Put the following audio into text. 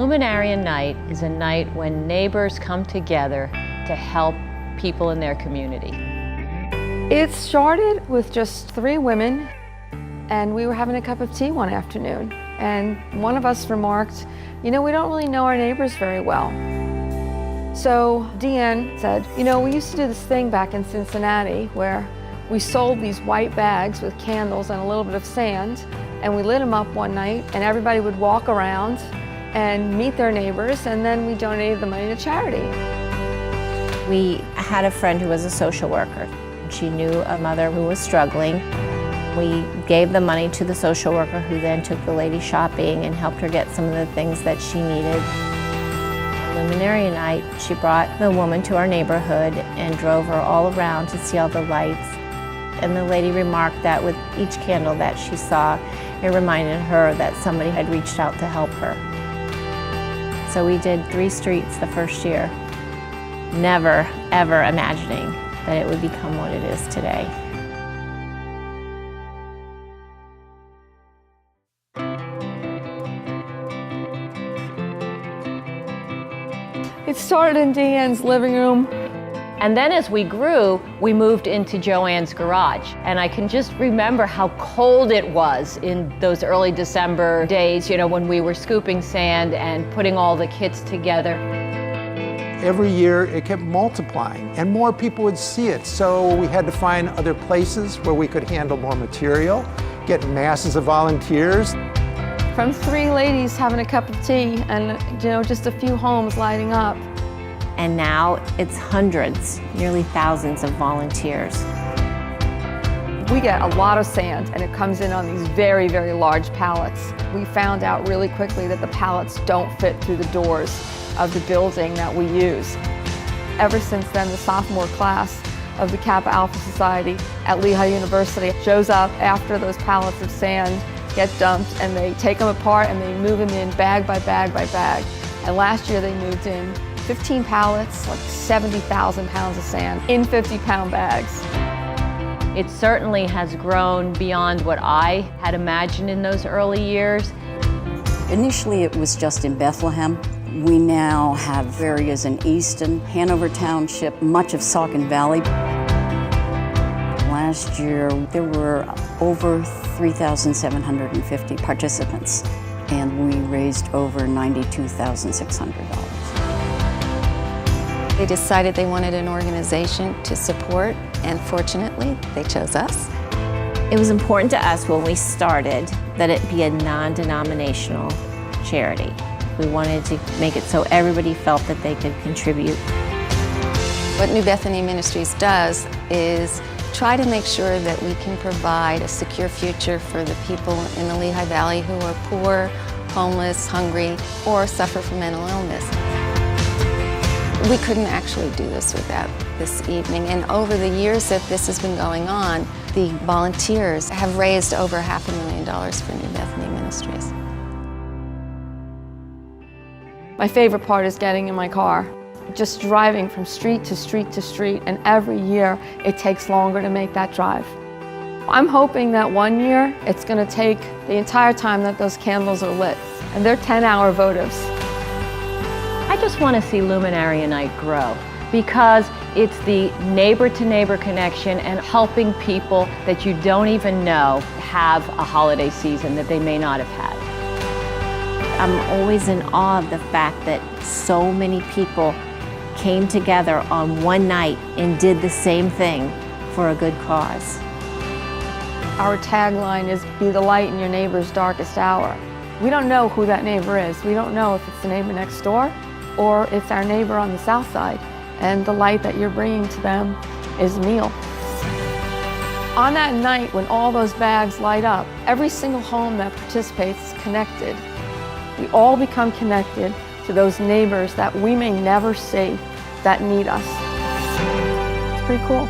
Luminaria Night is a night when neighbors come together to help people in their community. It started with just 3 women, and we were having a cup of tea one afternoon. And one of us remarked, we don't really know our neighbors very well. So Deanne said, we used to do this thing back in Cincinnati where we sold these white bags with candles and a little bit of sand, and we lit them up one night, and everybody would walk around and meet their neighbors, and then we donated the money to charity. We had a friend who was a social worker. She knew a mother who was struggling. We gave the money to the social worker, who then took the lady shopping and helped her get some of the things that she needed. Luminaria Night, she brought the woman to our neighborhood and drove her all around to see all the lights. And the lady remarked that with each candle that she saw, it reminded her that somebody had reached out to help her. So we did 3 streets the first year, never, ever imagining that it would become what it is today. It started in Deanne's living room. And then as we grew, we moved into Joanne's garage. And I can just remember how cold it was in those early December days, when we were scooping sand and putting all the kits together. Every year it kept multiplying and more people would see it. So we had to find other places where we could handle more material, get masses of volunteers. From 3 ladies having a cup of tea and just a few homes lighting up. And now it's hundreds, nearly thousands of volunteers. We get a lot of sand, and it comes in on these very, very large pallets. We found out really quickly that the pallets don't fit through the doors of the building that we use. Ever since then, the sophomore class of the Kappa Alpha Society at Lehigh University shows up after those pallets of sand get dumped, and they take them apart and they move them in bag by bag by bag. And last year they moved in 15 pallets, like 70,000 pounds of sand in 50-pound bags. It certainly has grown beyond what I had imagined in those early years. Initially it was just in Bethlehem. We now have areas in Easton, Hanover Township, much of Saucon Valley. Last year there were over 3,750 participants, and we raised over $92,600. They decided they wanted an organization to support, and fortunately, they chose us. It was important to us when we started that it be a non-denominational charity. We wanted to make it so everybody felt that they could contribute. What New Bethany Ministries does is try to make sure that we can provide a secure future for the people in the Lehigh Valley who are poor, homeless, hungry, or suffer from mental illness. We couldn't actually do this without this evening, and over the years that this has been going on, the volunteers have raised over $500,000 for New Bethany Ministries. My favorite part is getting in my car, just driving from street to street to street, and every year it takes longer to make that drive. I'm hoping that one year it's going to take the entire time that those candles are lit, and they're 10-hour votives. I just want to see Luminaria Night grow because it's the neighbor-to-neighbor connection and helping people that you don't even know have a holiday season that they may not have had. I'm always in awe of the fact that so many people came together on one night and did the same thing for a good cause. Our tagline is, "Be the light in your neighbor's darkest hour." We don't know who that neighbor is. We don't know if it's the neighbor next door or it's our neighbor on the south side. And the light that you're bringing to them is a meal. On that night when all those bags light up, every single home that participates is connected. We all become connected to those neighbors that we may never see that need us. It's pretty cool.